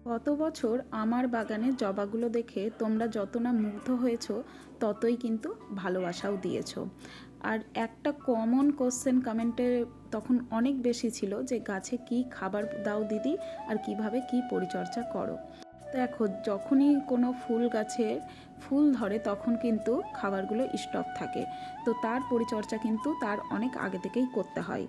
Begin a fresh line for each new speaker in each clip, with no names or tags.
গত বছর আমার বাগানের জবাগুলো দেখে তোমরা যত না মুগ্ধ হয়েছো ততই কিন্তু ভালোবাসাও দিয়েছো। আর একটা কমন কোশ্চেন কমেন্টে তখন অনেক বেশি ছিল যে গাছে কি খাবার দাও দিদি, আর কিভাবে কি পরিচর্যা করো। দেখো, যখনই কোনো ফুল গাছে ফুল ধরে তখন কিন্তু খাবারগুলো স্টক থাকে, তো তার পরিচর্যা কিন্তু তার অনেক আগে থেকেই করতে হয়।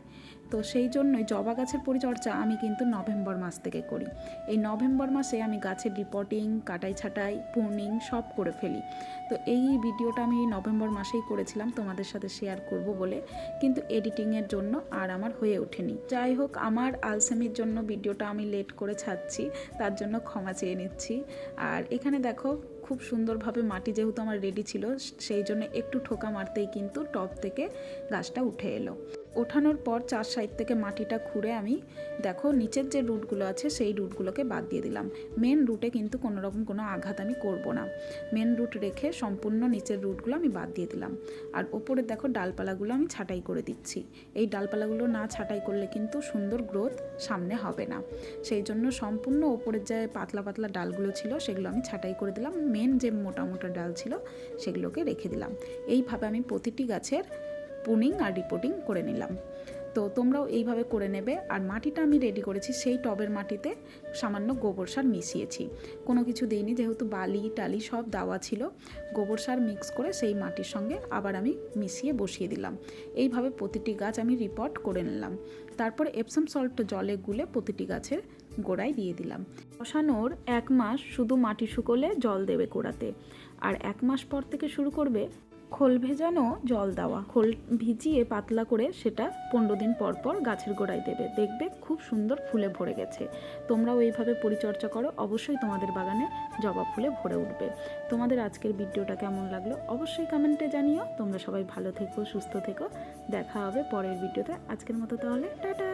তো সেই জন্যই জবা গাছের পরিচর্যা আমি কিন্তু নভেম্বর মাস থেকে করি। এই নভেম্বর মাসে আমি গাছের রিপোর্টিং, কাটাই ছাটাই, প্রুনিং সব করে ফেলি। তো এই ভিডিওটা আমি নভেম্বর মাসেই করেছিলাম তোমাদের সাথে শেয়ার করব বলে, কিন্তু এডিটিংয়ের জন্য আর আমার হয়ে ওঠেনি। যাই হোক, আমার আলসেমির জন্য ভিডিওটা আমি লেট করে ছাড়ছি, তার জন্য ক্ষমা চেয়ে নিচ্ছি। আর এখানে দেখো, খুব সুন্দরভাবে মাটি যেহেতু আমার রেডি ছিল, সেই জন্য একটু ঠোকা মারতেই কিন্তু টব থেকে গাছটা উঠে এলো। ওঠানোর পর চার সাইড থেকে মাটিটা খুঁড়ে আমি দেখো নিচের যে রুটগুলো আছে সেই রুটগুলোকে বাদ দিয়ে দিলাম। মেন রুটে কিন্তু কোনো রকম কোনো আঘাত আমি করব না, মেন রুট রেখে সম্পূর্ণ নিচের রুটগুলো আমি বাদ দিয়ে দিলাম। আর ওপরে দেখো ডালপালাগুলো আমি ছাঁটাই করে দিচ্ছি। এই ডালপালাগুলো না ছাঁটাই করলে কিন্তু সুন্দর গ্রোথ সামনে হবে না, সেই জন্য সম্পূর্ণ ওপরের যে পাতলা পাতলা ডালগুলো ছিল সেগুলো আমি ছাঁটাই করে দিলাম, মেন যে মোটা মোটা ডাল ছিল সেগুলোকে রেখে দিলাম। এইভাবে আমি প্রতিটি গাছের পুনিং আর রিপোর্টিং করে নিলাম। তো তোমরাও এইভাবে করে নেবে। আর মাটিটা আমি রেডি করেছি, সেই টবের মাটিতে সামান্য গোবর সার মিশিয়েছি, কোনো কিছু দিইনি, যেহেতু বালি টালি সব দেওয়া ছিল। গোবর সার মিক্স করে সেই মাটির সঙ্গে আবার আমি মিশিয়ে বসিয়ে দিলাম। এইভাবে প্রতিটি গাছ আমি রিপোর্ট করে নিলাম। তারপর এপসম সল্ট জলে গুলে প্রতিটি গাছের গোড়ায় দিয়ে দিলাম। বসানোর 1 মাস শুধু মাটি শুকোলে জল দেবে গোড়াতে, আর 1 মাস পর থেকে শুরু করবে খোল ভেজানো জল দেওয়া। খোল ভিজিয়ে পাতলা করে সেটা 15 দিন পর পর গাছের গোড়ায় দেবে, দেখবে খুব সুন্দর ফুলে ভরে গেছে। তোমরাও এইভাবে পরিচর্যা করো, অবশ্যই তোমাদের বাগানে জবা ফুলে ভরে উঠবে। তোমাদের আজকের ভিডিওটা কেমন লাগলো অবশ্যই কমেন্টে জানিও। তোমরা সবাই ভালো থেকো, সুস্থ থেকো, দেখা হবে পরের ভিডিওতে। আজকের মতো তাহলে টাটা।